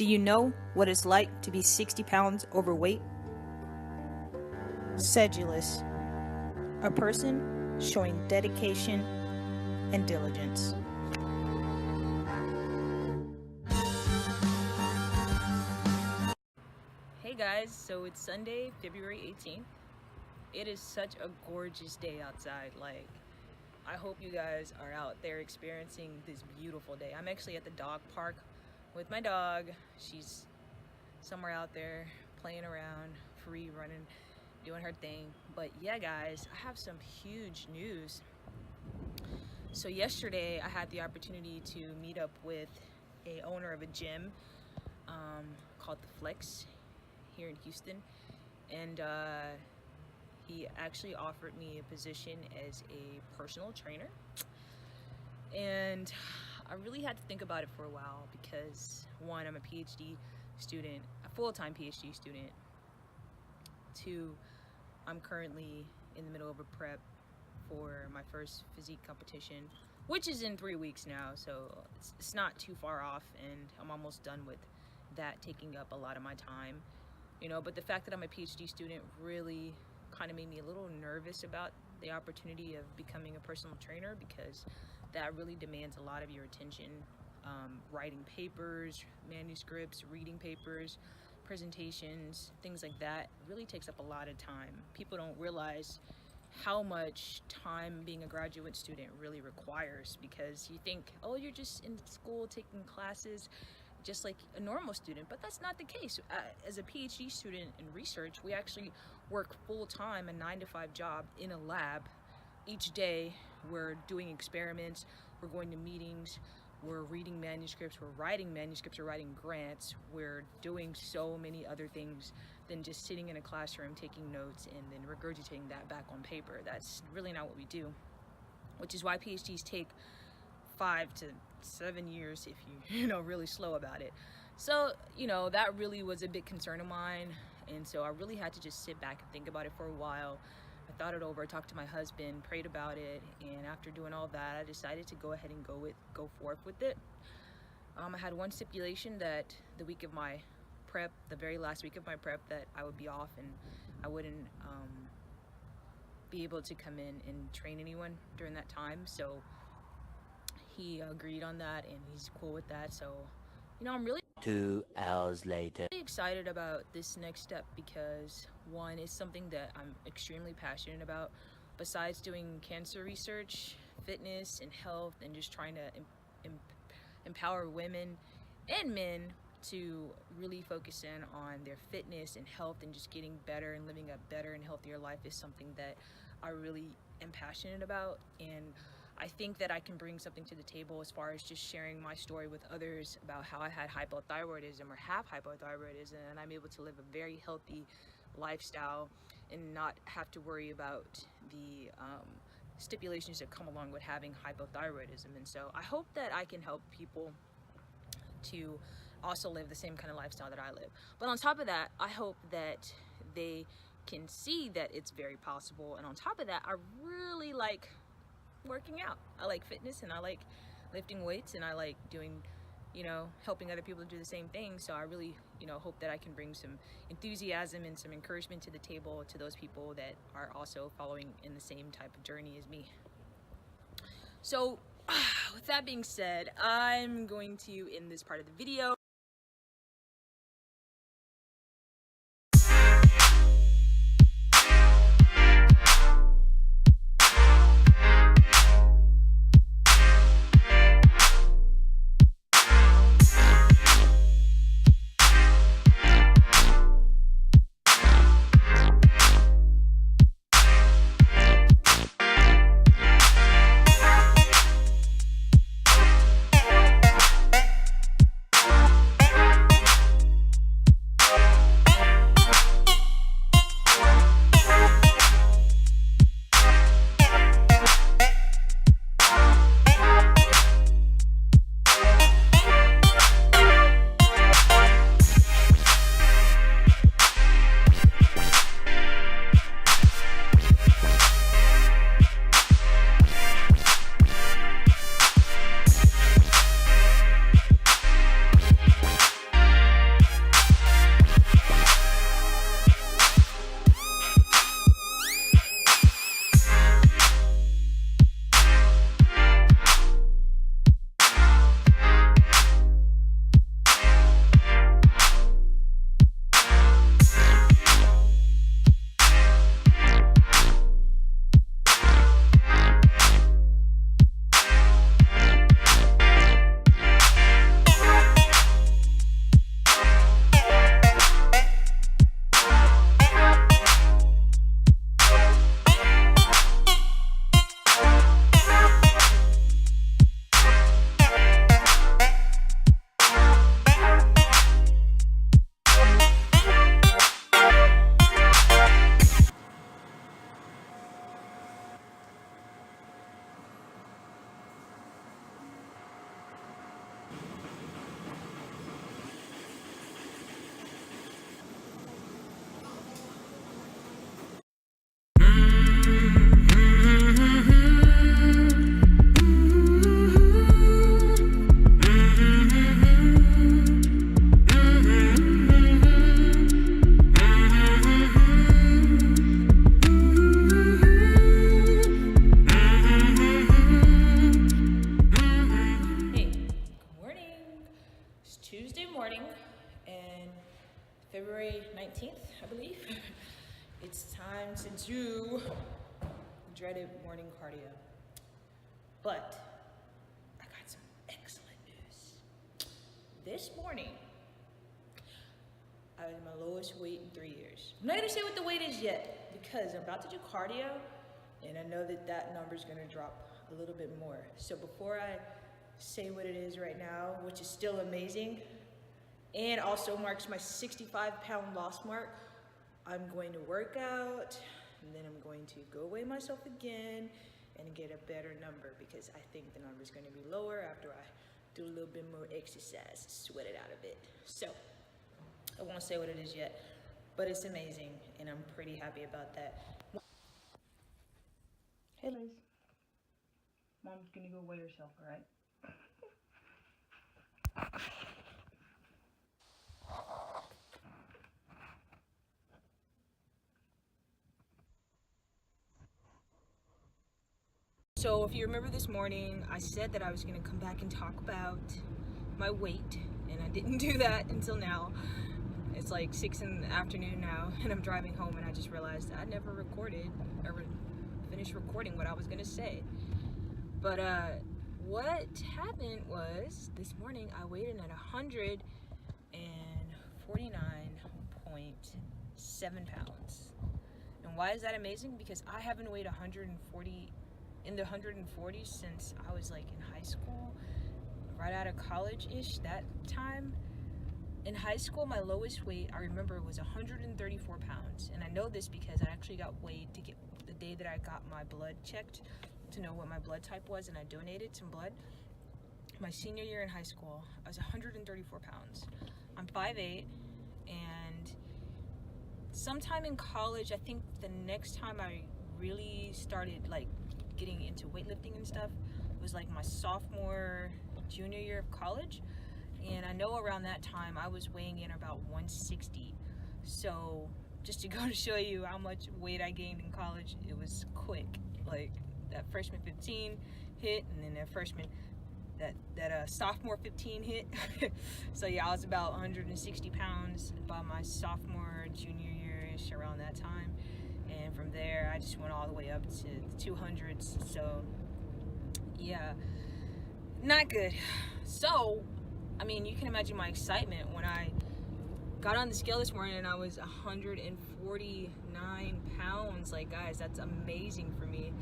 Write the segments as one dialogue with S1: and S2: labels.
S1: Do you know what it's like to be 60 pounds overweight? Sedulous, a person showing dedication and diligence.
S2: Hey guys, so it's Sunday, February 18th. It is such a gorgeous day outside. I hope you guys are out there experiencing this beautiful day. I'm actually at the dog park with my dog. She's somewhere out there playing around, free running, doing her thing. But yeah guys, I have some huge news. So yesterday I had the opportunity to meet up with a owner of a gym called The Flex here in Houston, and he actually offered me a position as a personal trainer. And I really had to think about it for a while because, one, I'm a PhD student, a full-time PhD student. Two, I'm currently in the middle of a prep for my first physique competition, which is in 3 weeks now, so it's not too far off, and I'm almost done with that taking up a lot of my time. But the fact that I'm a PhD student really kind of made me a little nervous about the opportunity of becoming a personal trainer, because that really demands a lot of your attention. Writing papers, manuscripts, reading papers, presentations, things like that really takes up a lot of time. People don't realize how much time being a graduate student really requires, because you think, oh, you're just in school taking classes just like a normal student, but that's not the case. As a PhD student in research, we actually work full-time, a 9-to-5 job in a lab. Each day we're doing experiments, we're going to meetings, we're reading manuscripts, we're writing grants, we're doing so many other things than just sitting in a classroom taking notes and then regurgitating that back on paper. That's really not what we do, which is why PhDs take 5 to 7 years if you're really slow about it. So that really was a big concern of mine, and so I really had to just sit back and think about it for a while. I thought it over, talked to my husband, prayed about it, and after doing all that, I decided to go ahead and go forth with it. I had one stipulation, that the week of my prep, the very last week of my prep, that I would be off and I wouldn't be able to come in and train anyone during that time. So he agreed on that, and he's cool with that. So I'm really
S3: 2 hours later.
S2: excited about this next step, because one, is something that I'm extremely passionate about. Besides doing cancer research, fitness and health, and just trying to empower women and men to really focus in on their fitness and health and just getting better and living a better and healthier life, is something that I really am passionate about. And I think that I can bring something to the table as far as just sharing my story with others about how I had hypothyroidism or have hypothyroidism, and I'm able to live a very healthy lifestyle and not have to worry about the stipulations that come along with having hypothyroidism. And so I hope that I can help people to also live the same kind of lifestyle that I live. But on top of that, I hope that they can see that it's very possible. And on top of that, I really like working out. I like fitness, and I like lifting weights, and I like doing, helping other people do the same thing. So I really, hope that I can bring some enthusiasm and some encouragement to the table to those people that are also following in the same type of journey as me. So with that being said, I'm going to end this part of the video. Tuesday morning, and February 19th, I believe. It's time to do the dreaded morning cardio. But I got some excellent news. This morning, I was at my lowest weight in 3 years. I'm not gonna say what the weight is yet because I'm about to do cardio, and I know that that number is gonna drop a little bit more. So before I say what it is right now, which is still amazing, and also marks my 65-pound loss mark, I'm going to work out, and then I'm going to go weigh myself again and get a better number because I think the number is going to be lower after I do a little bit more exercise, sweat it out a bit. So I won't say what it is yet, but it's amazing, and I'm pretty happy about that. Hey Liz, Mom's gonna go weigh herself, all right? So if you remember this morning, I said that I was gonna come back and talk about my weight, and I didn't do that until now. It's like 6 in the afternoon now, and I'm driving home, and I just realized I never recorded or finished recording what I was gonna say. But what happened was this morning I weighed in at 149.7 pounds. And why is that amazing? Because I haven't weighed 140 in the 140s since I was like in high school, right out of college-ish that time. In high school, my lowest weight, I remember, was 134 pounds. And I know this because I actually got weighed to get the day that I got my blood checked to know what my blood type was, and I donated some blood. My senior year in high school, I was 134 pounds. I'm 5'8", and sometime in college, I think the next time I really started like getting into weightlifting and stuff was like my sophomore, junior year of college. And I know around that time I was weighing in about 160. So just to go to show you how much weight I gained in college, it was quick. Like that freshman 15 hit, and then that sophomore 15 hit. So yeah, I was about 160 pounds by my sophomore, junior year-ish, around that time. And from there, I just went all the way up to the 200s. So yeah, not good. So, I mean, you can imagine my excitement when I got on the scale this morning and I was 149 pounds. Like, guys, that's amazing for me.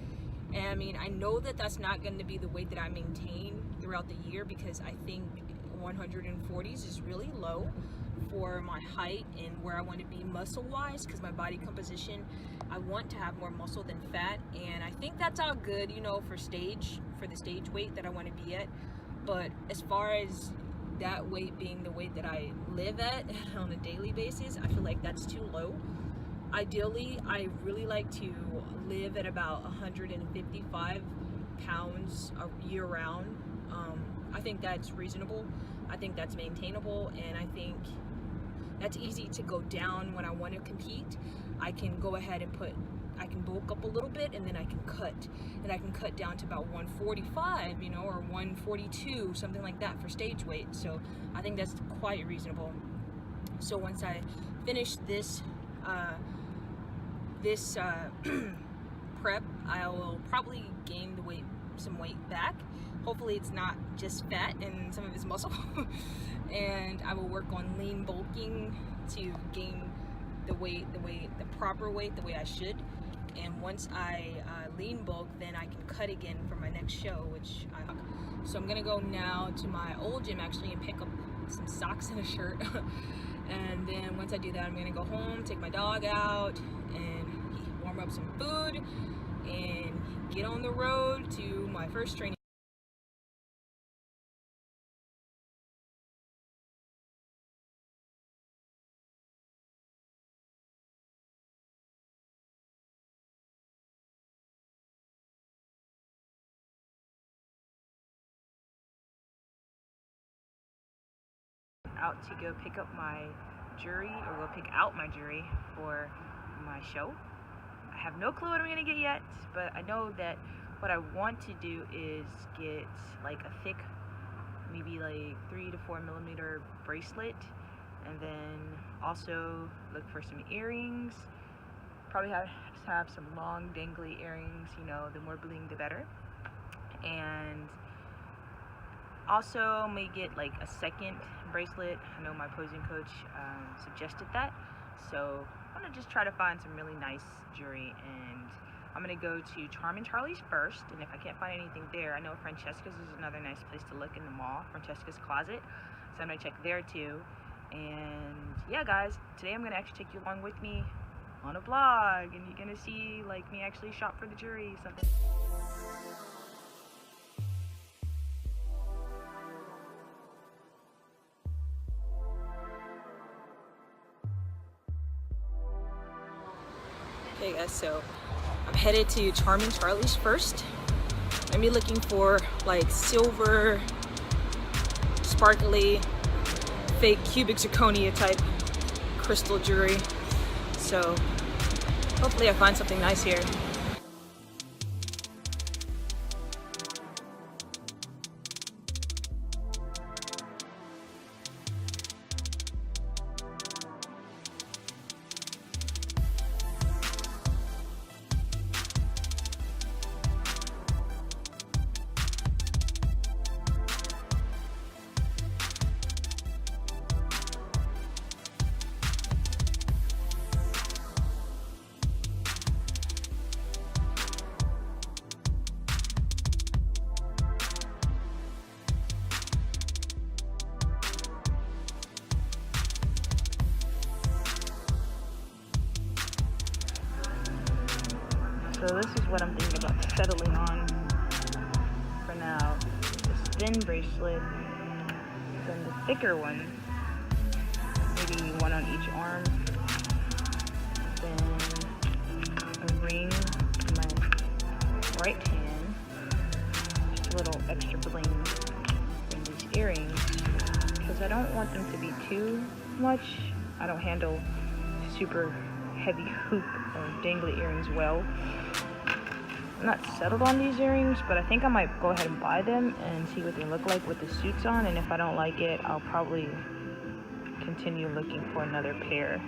S2: And I mean, I know that that's not going to be the weight that I maintain throughout the year because I think 140s is really low for my height and where I want to be muscle-wise, because my body composition, I want to have more muscle than fat, and I think that's all good, you know, for the stage weight that I want to be at. But as far as that weight being the weight that I live at on a daily basis, I feel like that's too low. Ideally, I really like to live at about 155 pounds year-round. I think that's reasonable. I think that's maintainable, and I think that's easy to go down when I want to compete. I can go ahead and I can bulk up a little bit, and then I can cut down to about 145, you know, or 142, something like that for stage weight. So I think that's quite reasonable. So once I finish this prep, I will probably gain some weight back. Hopefully it's not just fat and some of it's muscle. And I will work on lean bulking to gain the proper weight, the way I should. And once I lean bulk, then I can cut again for my next show, so I'm gonna go now to my old gym actually and pick up some socks and a shirt. And then once I do that, I'm gonna go home, take my dog out, and warm up some food, and get on the road to my first training. Out to go pick up my jury, or go pick out my jury for my show. I have no clue what I'm gonna get yet, but I know that what I want to do is get like a thick maybe like 3 to 4 millimeter bracelet, and then also look for some earrings. Probably have to have some long dangly earrings, you know, the more bling the better. And also may get like a second bracelet. I know my posing coach suggested that, so I'm gonna just try to find some really nice jewelry, and I'm gonna go to Charm and Charlie's first, and if I can't find anything there, I know Francesca's is another nice place to look in the mall, Francesca's Closet, so I'm gonna check there too. And yeah guys, today I'm gonna actually take you along with me on a vlog, and you're gonna see like me actually shop for the jewelry, something. Okay guys, so I'm headed to Charm and Charlie's first. I'm be looking for like silver, sparkly, fake cubic zirconia type crystal jewelry. So hopefully I find something nice here. So this is what I'm thinking about settling on for now. This thin bracelet, then the thicker one, maybe one on each arm, then a ring in my right hand, just a little extra bling, and these earrings, because I don't want them to be too much. I don't handle super heavy hoop or dangly earrings well. I'm not settled on these earrings, but I think I might go ahead and buy them and see what they look like with the suits on, and if I don't like it, I'll probably continue looking for another pair.